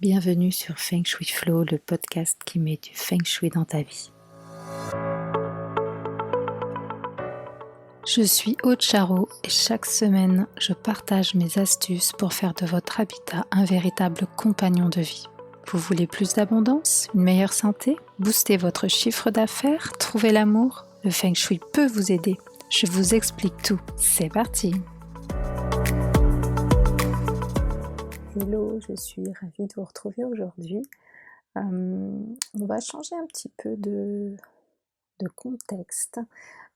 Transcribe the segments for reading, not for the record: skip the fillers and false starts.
Bienvenue sur Feng Shui Flow, le podcast qui met du Feng Shui dans ta vie. Je suis Aude Charot et chaque semaine, je partage mes astuces pour faire de votre habitat un véritable compagnon de vie. Vous voulez plus d'abondance, une meilleure santé, booster votre chiffre d'affaires, trouver l'amour? Le Feng Shui peut vous aider. Je vous explique tout. C'est parti! Hello, je suis ravie de vous retrouver aujourd'hui. On va changer un petit peu de contexte.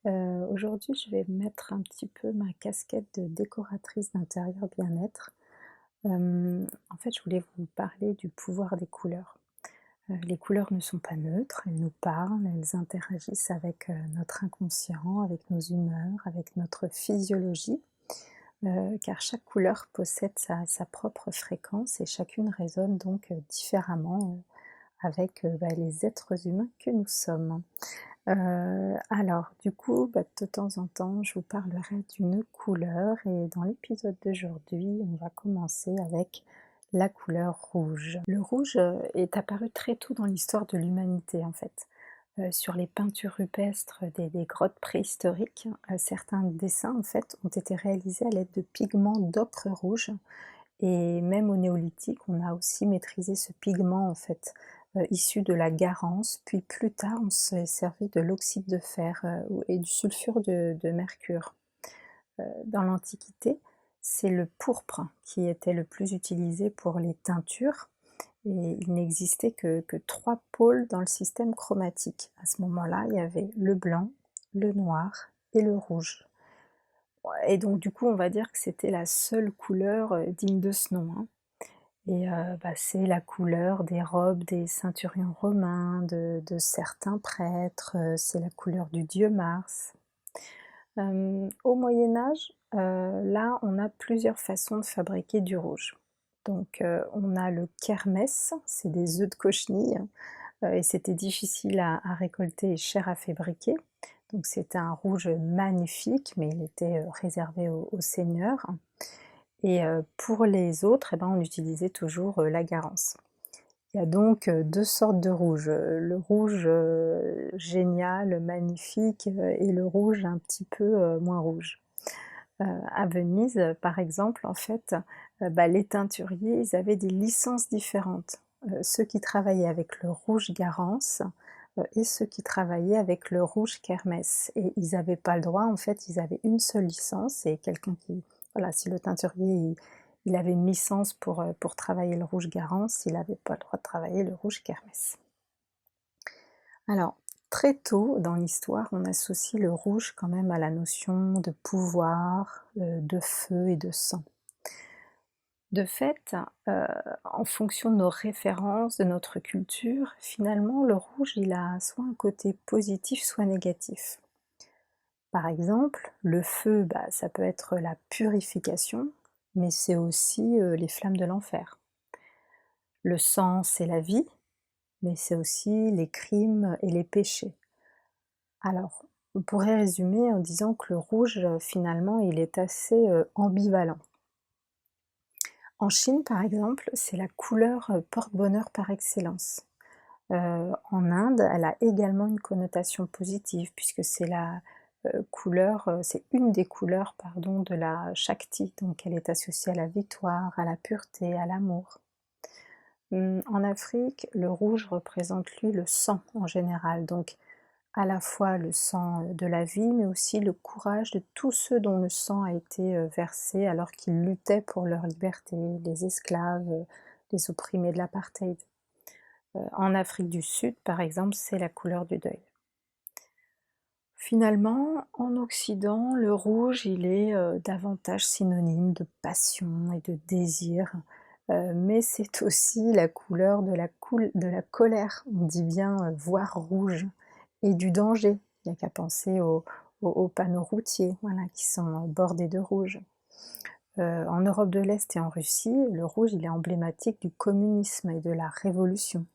Aujourd'hui, je vais mettre un petit peu ma casquette de décoratrice d'intérieur bien-être. En fait, je voulais vous parler du pouvoir des couleurs. Les couleurs ne sont pas neutres, elles nous parlent, elles interagissent avec notre inconscient, avec nos humeurs, avec notre physiologie. Car chaque couleur possède sa propre fréquence et chacune résonne donc différemment avec les êtres humains que nous sommes. Alors du coup, de temps en temps, je vous parlerai d'une couleur et dans l'épisode d'aujourd'hui, on va commencer avec la couleur rouge. Le rouge est apparu très tôt dans l'histoire de l'humanité en fait. Sur les peintures rupestres des grottes préhistoriques, certains dessins en fait ont été réalisés à l'aide de pigments d'ocre rouge et même au néolithique, on a aussi maîtrisé ce pigment en fait, issu de la garance, puis plus tard on s'est servi de l'oxyde de fer, et du sulfure de mercure. Dans l'Antiquité, c'est le pourpre qui était le plus utilisé pour les teintures et il n'existait que 3 pôles dans le système chromatique. À ce moment-là, il y avait le blanc, le noir et le rouge. Ouais, et donc du coup, on va dire que c'était la seule couleur, digne de ce nom, hein. Et c'est la couleur des robes des ceinturions romains, de certains prêtres, c'est la couleur du dieu Mars. Au Moyen Âge, là, on a plusieurs façons de fabriquer du rouge. Donc on a le kermès, c'est des œufs de cochenille, et c'était difficile à récolter et cher à fabriquer. Donc c'était un rouge magnifique, mais il était réservé aux seigneurs. Et pour les autres, on utilisait toujours la garance. Il y a donc 2 sortes de rouge, le rouge génial, magnifique, et le rouge un petit peu moins rouge. À Venise, par exemple, en fait, les teinturiers, ils avaient des licences différentes. Ceux qui travaillaient avec le rouge garance, et ceux qui travaillaient avec le rouge kermès. Et ils n'avaient pas le droit, en fait, ils avaient une seule licence et quelqu'un qui voilà, si le teinturier, il avait une licence pour travailler le rouge garance, il n'avait pas le droit de travailler le rouge kermès. Alors, très tôt dans l'histoire, on associe le rouge quand même à la notion de pouvoir, de feu et de sang. De fait, en fonction de nos références, de notre culture, finalement le rouge il a soit un côté positif, soit négatif. Par exemple, le feu, ça peut être la purification, mais c'est aussi, les flammes de l'enfer. Le sang, c'est la vie, mais c'est aussi les crimes et les péchés. Alors, on pourrait résumer en disant que le rouge, finalement, il est assez, ambivalent. En Chine, par exemple, c'est la couleur, porte-bonheur par excellence. En Inde, elle a également une connotation positive puisque c'est la, couleur, c'est une des couleurs, pardon, de la Shakti, donc elle est associée à la victoire, à la pureté, à l'amour. En Afrique, le rouge représente lui le sang en général, donc à la fois le sang, de la vie, mais aussi le courage de tous ceux dont le sang a été, versé alors qu'ils luttaient pour leur liberté, les esclaves, les opprimés de l'apartheid. En Afrique du Sud, par exemple, c'est la couleur du deuil. Finalement, en Occident, le rouge, il est davantage synonyme de passion et de désir, mais c'est aussi la couleur de la colère, on dit bien voir rouge, et du danger. Il n'y a qu'à penser aux panneaux routiers, voilà, qui sont bordés de rouge. En Europe de l'Est et en Russie, le rouge, il est emblématique du communisme et de la révolution,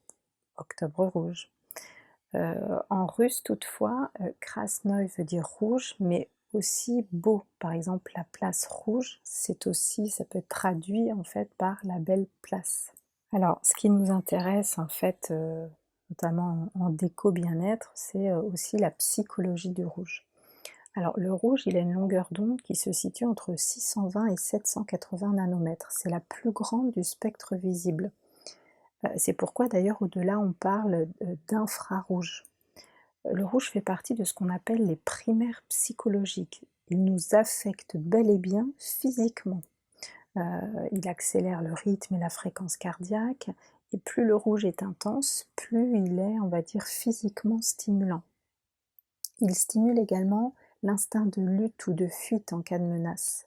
Octobre rouge. En russe toutefois, Krasnoï veut dire rouge, mais aussi beau. Par exemple, la place rouge, ça peut être traduit en fait par la belle place. Alors, ce qui nous intéresse en fait, notamment en déco bien-être, c'est, aussi la psychologie du rouge. Alors le rouge, il a une longueur d'onde qui se situe entre 620 et 780 nanomètres. C'est la plus grande du spectre visible. C'est pourquoi d'ailleurs au-delà on parle, d'infrarouge. Le rouge fait partie de ce qu'on appelle les primaires psychologiques. Il nous affecte bel et bien physiquement. Il accélère le rythme et la fréquence cardiaque, et plus le rouge est intense, plus il est, on va dire, physiquement stimulant. Il stimule également l'instinct de lutte ou de fuite en cas de menace.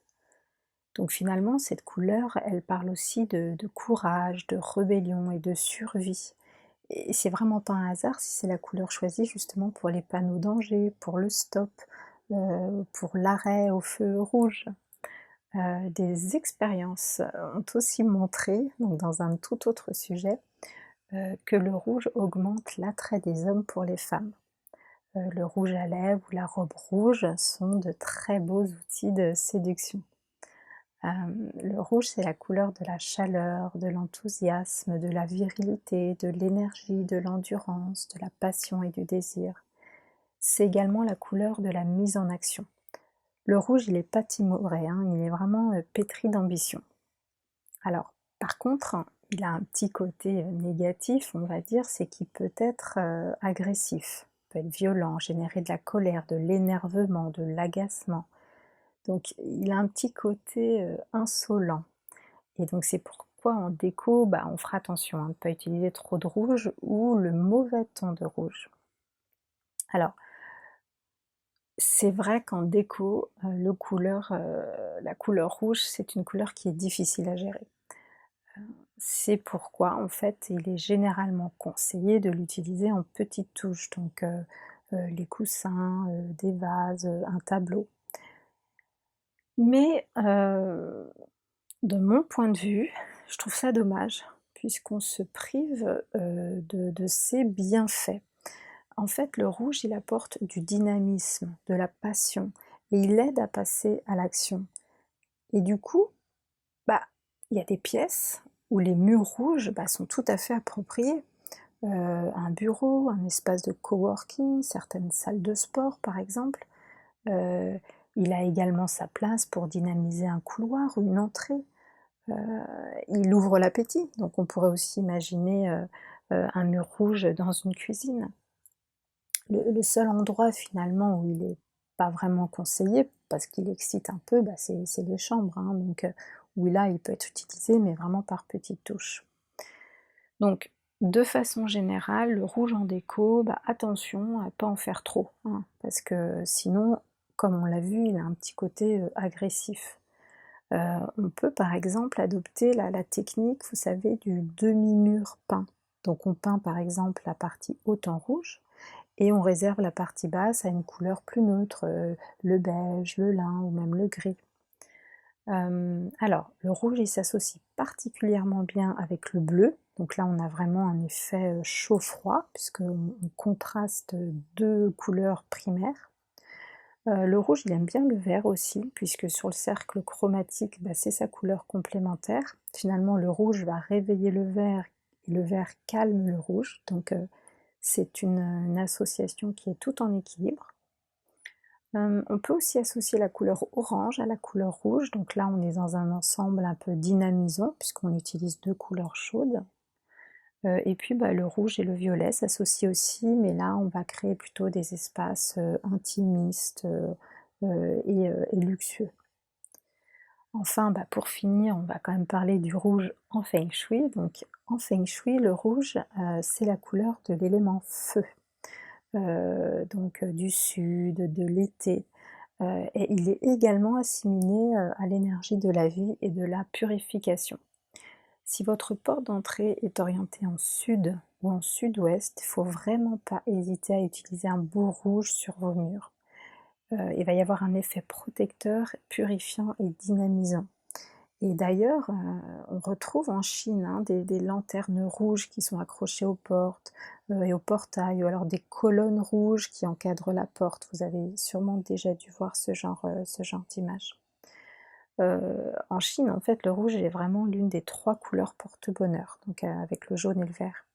Donc finalement, cette couleur, elle parle aussi de courage, de rébellion et de survie. Et c'est vraiment pas un hasard si c'est la couleur choisie justement pour les panneaux danger, pour le stop, pour l'arrêt au feu rouge. Des expériences ont aussi montré, donc dans un tout autre sujet, que le rouge augmente l'attrait des hommes pour les femmes. Le rouge à lèvres ou la robe rouge sont de très beaux outils de séduction. Le rouge, c'est la couleur de la chaleur, de l'enthousiasme, de la virilité, de l'énergie, de l'endurance, de la passion et du désir. C'est également la couleur de la mise en action. Le rouge, il n'est pas timoré, hein, il est vraiment pétri d'ambition. Alors, par contre, il a un petit côté négatif, on va dire, c'est qu'il peut être agressif, il peut être violent, générer de la colère, de l'énervement, de l'agacement. Donc, il a un petit côté insolent. Et donc, c'est pourquoi en déco, bah, on fera attention à ne pas utiliser trop de rouge ou le mauvais ton de rouge. Alors, c'est vrai qu'en déco, la couleur rouge, c'est une couleur qui est difficile à gérer. C'est pourquoi, en fait, il est généralement conseillé de l'utiliser en petites touches, donc les coussins, des vases, un tableau. Mais de mon point de vue, je trouve ça dommage, puisqu'on se prive de ses bienfaits. En fait, le rouge, il apporte du dynamisme, de la passion, et il aide à passer à l'action. Et du coup, bah, il y a des pièces où les murs rouges, bah, sont tout à fait appropriés. Un bureau, un espace de coworking, certaines salles de sport par exemple. Heu, il a également sa place pour dynamiser un couloir ou une entrée. Heu, il ouvre l'appétit, donc on pourrait aussi imaginer, un mur rouge dans une cuisine. Le seul endroit finalement où il est pas vraiment conseillé, parce qu'il excite un peu, bah, c'est les chambres, hein, donc où là, il peut être utilisé, mais vraiment par petites touches. Donc, de façon générale, le rouge en déco, bah, attention à pas en faire trop, hein, parce que sinon, comme on l'a vu, il a un petit côté, agressif. Heu, on peut par exemple adopter la technique, vous savez, du demi-mur peint. Donc on peint par exemple la partie haute en rouge et on réserve la partie basse à une couleur plus neutre, le beige, le lin ou même le gris. Alors, le rouge, il s'associe particulièrement bien avec le bleu. Donc là, on a vraiment un effet chaud-froid, puisqu'on contraste deux couleurs primaires. Le rouge, il aime bien le vert aussi, puisque sur le cercle chromatique, bah, c'est sa couleur complémentaire. Finalement, le rouge va réveiller le vert et le vert calme le rouge. Donc, c'est une association qui est tout en équilibre. On peut aussi associer la couleur orange à la couleur rouge, donc là on est dans un ensemble un peu dynamisant puisqu'on utilise 2 couleurs chaudes. Et puis, bah, le rouge et le violet s'associent aussi, mais là on va créer plutôt des espaces, intimistes, et luxueux. Enfin, bah, pour finir, on va quand même parler du rouge en feng shui. Donc en feng shui, le rouge, c'est la couleur de l'élément feu, donc du sud, de l'été. Et il est également assimilé, à l'énergie de la vie et de la purification. Si votre porte d'entrée est orientée en sud ou en sud-ouest, il ne faut vraiment pas hésiter à utiliser un beau rouge sur vos murs. Il va y avoir un effet protecteur, purifiant et dynamisant. Et d'ailleurs, on retrouve en Chine, hein, des lanternes rouges qui sont accrochées aux portes, et au portail, ou alors des colonnes rouges qui encadrent la porte. Vous avez sûrement déjà dû voir ce genre d'image. En Chine, en fait, le rouge est vraiment l'une des 3 couleurs porte-bonheur, donc avec le jaune et le vert.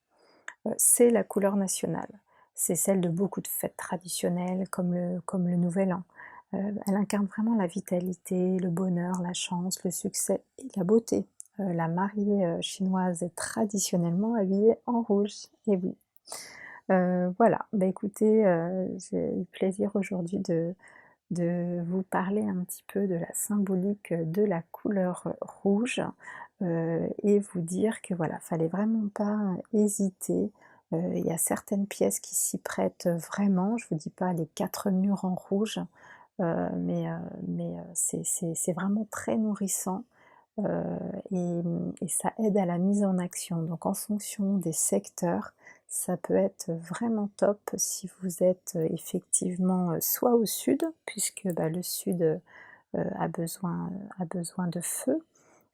C'est la couleur nationale. C'est celle de beaucoup de fêtes traditionnelles comme le Nouvel An. Elle incarne vraiment la vitalité, le bonheur, la chance, le succès et la beauté. La mariée, chinoise est traditionnellement habillée en rouge, et oui. Voilà, bah, écoutez, j'ai eu le plaisir aujourd'hui de vous parler un petit peu de la symbolique de la couleur rouge, et vous dire que voilà, fallait vraiment pas hésiter. Il y a certaines pièces qui s'y prêtent vraiment. Je vous dis pas les 4 murs en rouge, mais c'est vraiment très nourrissant, et ça aide à la mise en action. Donc en fonction des secteurs, ça peut être vraiment top si vous êtes, effectivement, soit au sud, puisque, bah, le sud, a besoin de feu,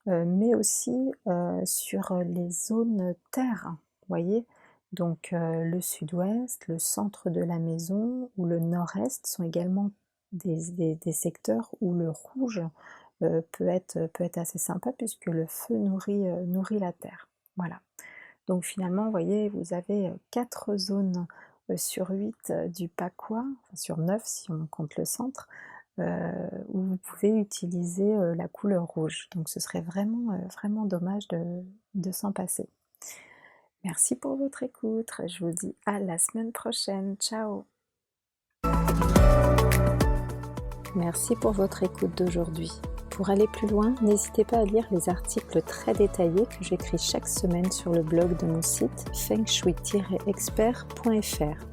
mais aussi, sur les zones terre, vous voyez? Donc le sud-ouest, le centre de la maison ou le nord-est sont également des secteurs où le rouge, peut être assez sympa puisque le feu nourrit la terre. Voilà. Donc finalement, vous voyez, vous avez, 4 zones, sur 8 du Pakwa, enfin sur 9 si on compte le centre, où vous pouvez utiliser, la couleur rouge. Donc ce serait vraiment dommage de s'en passer. Merci pour votre écoute, je vous dis à la semaine prochaine. Ciao! Merci pour votre écoute d'aujourd'hui. Pour aller plus loin, n'hésitez pas à lire les articles très détaillés que j'écris chaque semaine sur le blog de mon site fengshui-expert.fr.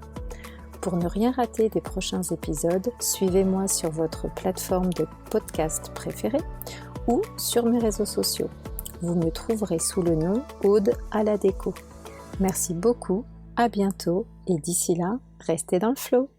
Pour ne rien rater des prochains épisodes, suivez-moi sur votre plateforme de podcast préférée ou sur mes réseaux sociaux. Vous me trouverez sous le nom Aude à la déco. Merci beaucoup, à bientôt et d'ici là, restez dans le flow.